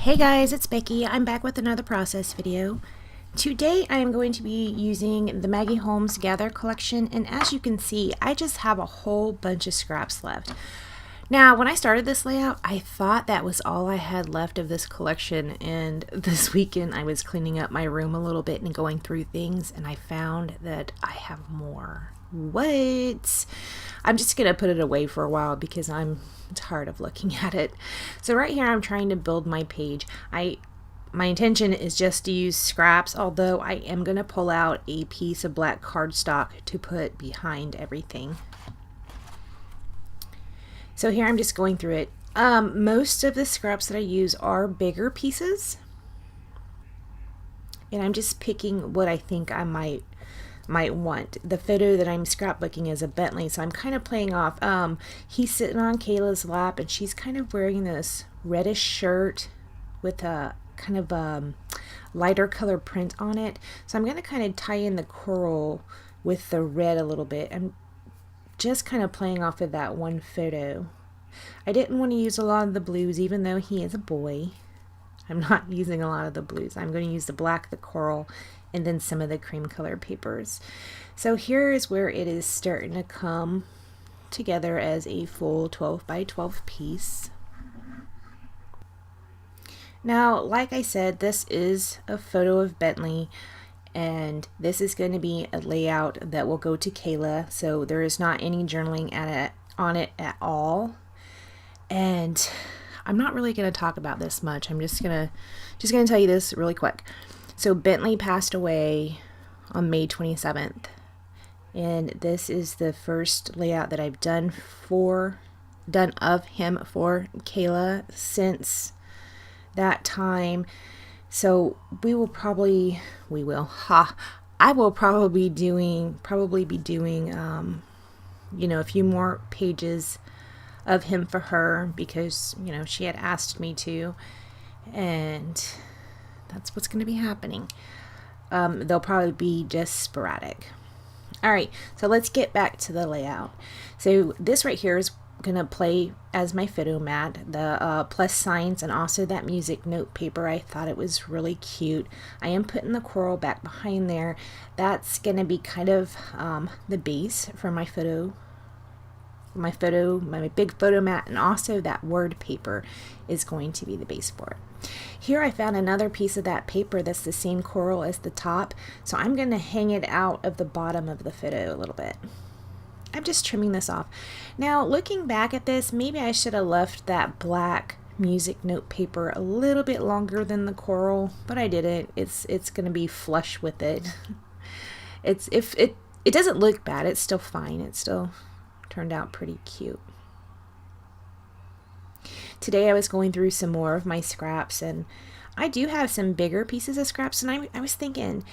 Hey guys, it's Becky. I'm back with another process video. Today I am going to be using the Maggie Holmes Gather collection, and as you can see, I just have a whole bunch of scraps left. Now, when I started this layout, I thought that was all I had left of this collection, and this weekend I was cleaning up my room a little bit and going through things, and I found that I have more. What? I'm just gonna put it away for a while because I'm tired of looking at it. So right here I'm trying to build my page. My intention is just to use scraps, although I am gonna pull out a piece of black cardstock to put behind everything. So here I'm just going through it. Most of the scraps that I use are bigger pieces, and I'm just picking what I think I might want. The photo that I'm scrapbooking is a Bentley, so I'm kind of playing off. He's sitting on Kayla's lap, and she's kind of wearing this reddish shirt with a kind of lighter color print on it. So I'm going to kind of tie in the coral with the red a little bit. I'm just kind of playing off of that one photo. I didn't want to use a lot of the blues, even though he is a boy. I'm not using a lot of the blues. I'm going to use the black, the coral, and then some of the cream color papers. So here is where it is starting to come together as a full 12 by 12 piece. Now, like I said, this is a photo of Bentley, and this is going to be a layout that will go to Kayla, so there is not any journaling on it at all. And I'm not really going to talk about this much. I'm just gonna tell you this really quick. So Bentley passed away on May 27th, and this is the first layout that I've done of him for Kayla since that time. So I will probably be doing a few more pages of him for her because she had asked me to, and that's what's going to be happening. They'll probably be just sporadic. All right, so let's get back to the layout. So this right here is going to play as my photo mat, the plus signs, and also that music note paper. I thought it was really cute. I am putting the coral back behind there. That's going to be kind of the base for my big photo mat, and also that word paper is going to be the base for it. Here I found another piece of that paper that's the same coral as the top, so I'm going to hang it out of the bottom of the photo a little bit. I'm just trimming this off. Now, looking back at this, maybe I should have left that black music note paper a little bit longer than the coral, but I didn't. It's going to be flush with it. It doesn't look bad. It's still fine. It still turned out pretty cute. Today I was going through some more of my scraps, and I do have some bigger pieces of scraps, and I was thinking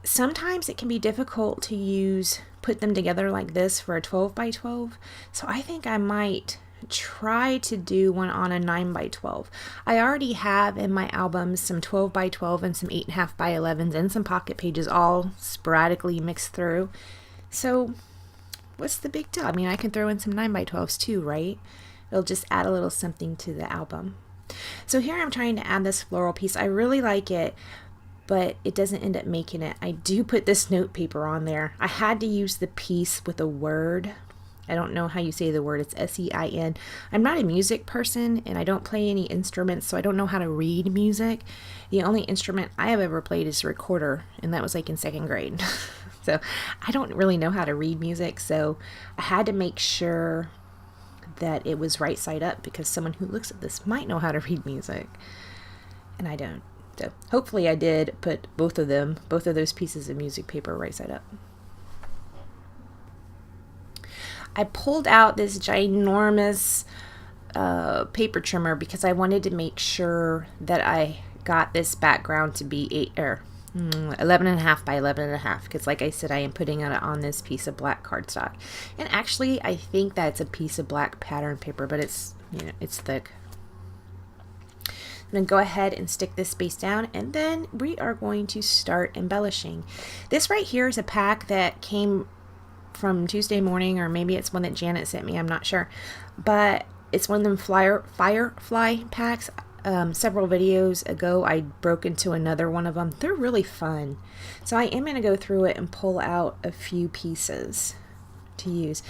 sometimes it can be difficult to put them together like this for a 12 by 12. So I think I might try to do one on a 9 by 12. I already have in my albums some 12 by 12 and some 8.5 by 11s and some pocket pages all sporadically mixed through. So what's the big deal? I mean, I can throw in some 9 by 12s too, right? It'll just add a little something to the album. So here I'm trying to add this floral piece. I really like it, but it doesn't end up making it. I do put this note paper on there. I had to use the piece with a word. I don't know how you say the word. It's S-E-I-N. I'm not a music person, and I don't play any instruments, so I don't know how to read music. The only instrument I have ever played is a recorder, and that was like in 2nd grade. So I don't really know how to read music, so I had to make sure that it was right side up because someone who looks at this might know how to read music, and I don't. So hopefully I did put both of those pieces of music paper right side up. I pulled out this ginormous paper trimmer because I wanted to make sure that I got this background to be 11.5 by 11.5, because like I said, I am putting it on this piece of black cardstock, and actually I think that's a piece of black pattern paper, but it's thick. I'm going to go ahead and stick this base down, and then we are going to start embellishing. This right here is a pack that came from Tuesday morning, or maybe it's one that Janet sent me, I'm not sure, but it's one of them Firefly packs. several videos ago, I broke into another one of them. They're really fun. So I am going to go through it and pull out a few pieces to use.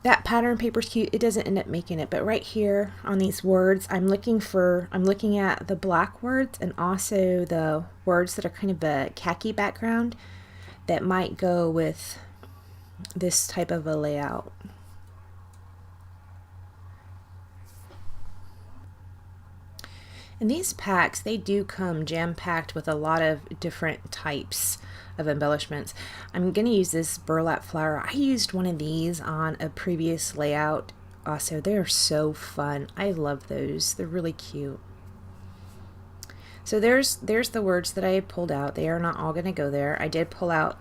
That pattern paper's cute. It doesn't end up making it, but right here on these words, I'm looking at the black words and also the words that are kind of a khaki background that might go with this type of a layout. And these packs, they do come jam-packed with a lot of different types of embellishments. I'm going to use this burlap flower. I used one of these on a previous layout. Also, they're so fun. I love those. They're really cute. So there's the words that I pulled out. They are not all going to go there. I did pull out,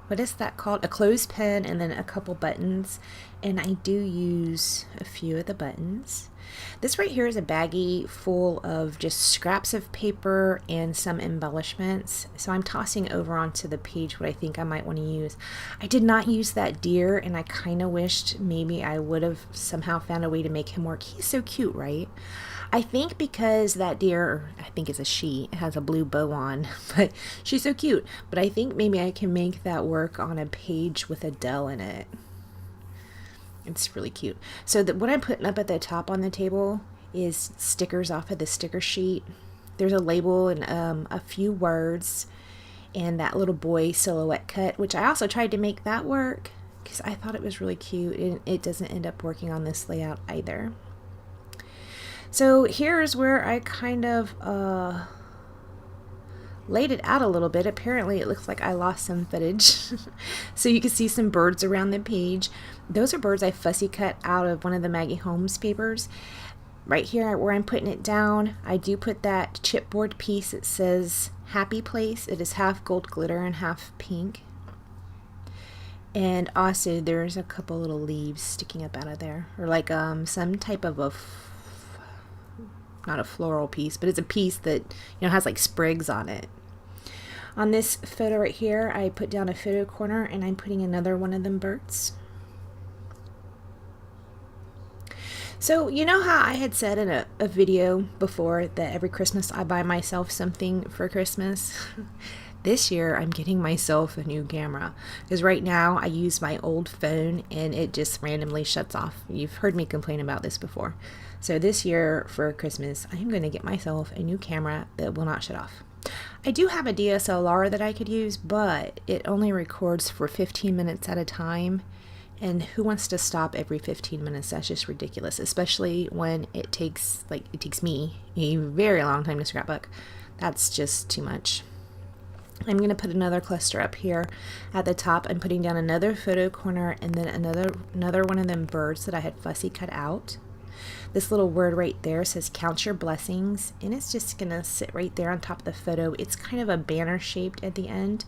what is that called? A clothespin and then a couple buttons. And I do use a few of the buttons. This right here is a baggie full of just scraps of paper and some embellishments. So I'm tossing over onto the page what I think I might want to use. I did not use that deer, and I kind of wished maybe I would have somehow found a way to make him work. He's so cute, right? I think because that deer, I think it's a she, it has a blue bow on, but she's so cute. But I think maybe I can make that work on a page with Adele in it. It's really cute. So what I'm putting up at the top on the table is stickers off of the sticker sheet. There's a label and a few words and that little boy silhouette cut, which I also tried to make that work because I thought it was really cute, and it doesn't end up working on this layout either. So here's where I kind of laid it out a little bit. Apparently it looks like I lost some footage. So you can see some birds around the page. Those are birds I fussy cut out of one of the Maggie Holmes papers. Right here where I'm putting it down, I do put that chipboard piece. It says Happy Place. It is half gold glitter and half pink. And also there's a couple little leaves sticking up out of there, or like some type of not a floral piece, but it's a piece that has like sprigs on it. On this photo right here, I put down a photo corner, and I'm putting another one of them birds. So you know how I had said in a video before that every Christmas I buy myself something for Christmas? This year I'm getting myself a new camera, because right now I use my old phone and it just randomly shuts off. You've heard me complain about this before. So this year for Christmas, I'm going to get myself a new camera that will not shut off. I do have a DSLR that I could use, but it only records for 15 minutes at a time. And who wants to stop every 15 minutes? That's just ridiculous, especially when it takes me a very long time to scrapbook. That's just too much. I'm going to put another cluster up here at the top. I'm putting down another photo corner and then another one of them birds that I had fussy cut out. This little word right there says Count Your Blessings, and it's just going to sit right there on top of the photo. It's kind of a banner shaped at the end.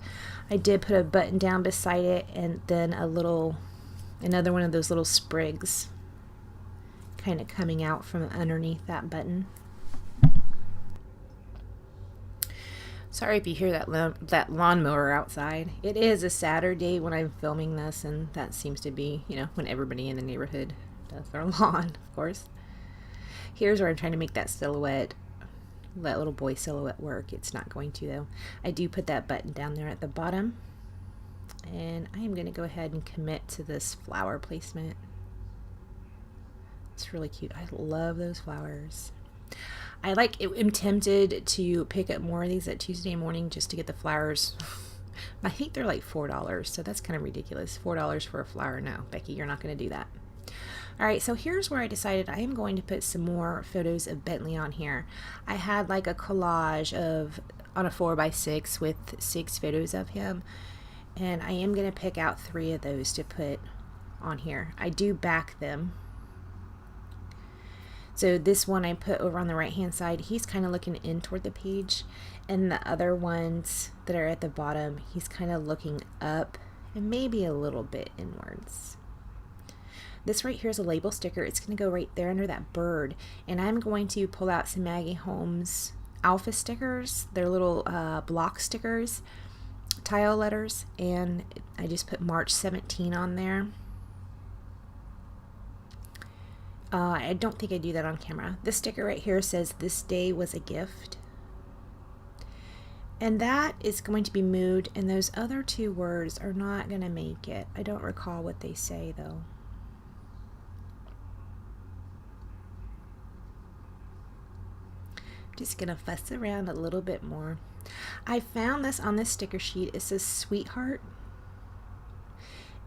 I did put a button down beside it, and then another one of those little sprigs kind of coming out from underneath that button. Sorry if you hear that lawnmower outside. It is a Saturday when I'm filming this, and that seems to be, when everybody in the neighborhood does their lawn, of course. Here's where I'm trying to make that silhouette, that little boy silhouette work. It's not going to, though. I do put that button down there at the bottom, and I am going to go ahead and commit to this flower placement. It's really cute. I love those flowers. I'm tempted to pick up more of these at Tuesday morning just to get the flowers. I think they're like $4, so that's kind of ridiculous. $4 for a flower. No, Becky, you're not going to do that. All right, so here's where I decided I am going to put some more photos of Bentley on here. I had like a collage on a 4x6 with 6 photos of him, and I am going to pick out 3 of those to put on here. I do back them. So this one I put over on the right hand side, he's kind of looking in toward the page, and the other ones that are at the bottom, he's kind of looking up and maybe a little bit inwards. This right here is a label sticker. It's going to go right there under that bird, and I'm going to pull out some Maggie Holmes alpha stickers. They're little block stickers, tile letters, and I just put March 17 on there. I don't think I do that on camera. This sticker right here says this day was a gift. And that is going to be moved, and those other two words are not going to make it. I don't recall what they say though. Just going to fuss around a little bit more. I found this on this sticker sheet. It says sweetheart.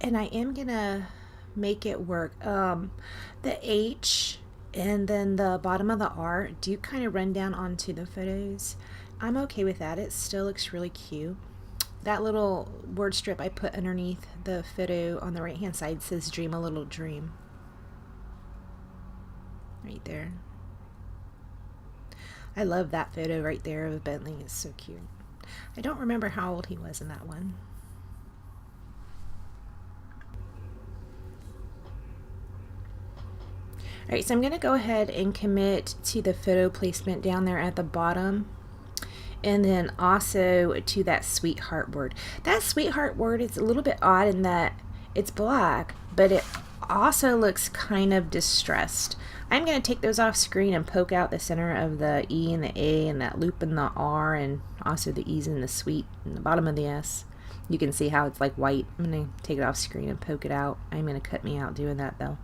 And I am going to make it work. The H and then the bottom of the R do kind of run down onto the photos. I'm okay with that. It still looks really cute. That little word strip I put underneath the photo on the right hand side says dream a little dream. Right there. I love that photo right there of Bentley. It's so cute. I don't remember how old he was in that one. Alright, so I'm going to go ahead and commit to the photo placement down there at the bottom, and then also to that sweetheart word. That sweetheart word is a little bit odd in that it's black, but it also looks kind of distressed. I'm going to take those off screen and poke out the center of the E and the A and that loop in the R, and also the E's and the sweet in the bottom of the S. You can see how it's like white. I'm going to take it off screen and poke it out. I'm going to cut me out doing that though.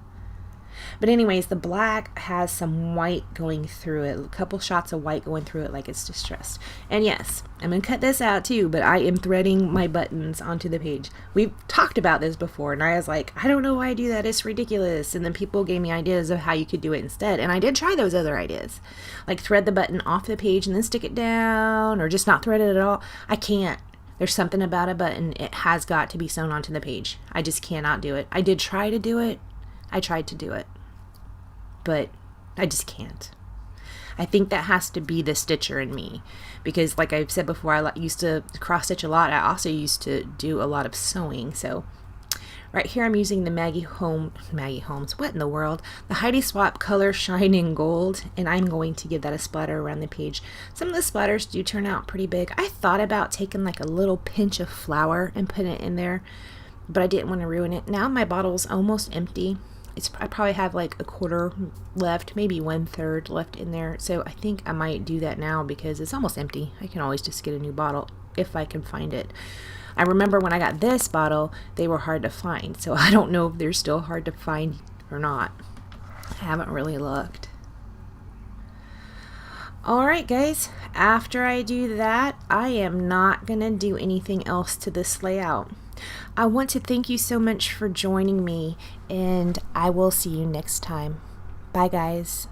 But anyways, the black has some white going through it, a couple shots of white going through it like it's distressed. And yes, I'm going to cut this out too, but I am threading my buttons onto the page. We've talked about this before, and I was like, I don't know why I do that, it's ridiculous. And then people gave me ideas of how you could do it instead, and I did try those other ideas. Like thread the button off the page and then stick it down, or just not thread it at all. I can't. There's something about a button, it has got to be sewn onto the page. I just cannot do it. I did try to do it. I tried to do it, but I just can't. I think that has to be the stitcher in me, because like I've said before, I used to cross stitch a lot. I also used to do a lot of sewing. So right here I'm using the Maggie Holmes, what in the world? The Heidi Swap Color Shine in Gold, and I'm going to give that a splatter around the page. Some of the splatters do turn out pretty big. I thought about taking like a little pinch of flour and putting it in there, but I didn't want to ruin it. Now my bottle's almost empty. I probably have like a quarter left, maybe 1/3 left in there. So I think I might do that now because it's almost empty. I can always just get a new bottle if I can find it. I remember when I got this bottle, they were hard to find. So I don't know if they're still hard to find or not. I haven't really looked. Alright guys, after I do that, I am not going to do anything else to this layout. I want to thank you so much for joining me, and I will see you next time. Bye guys.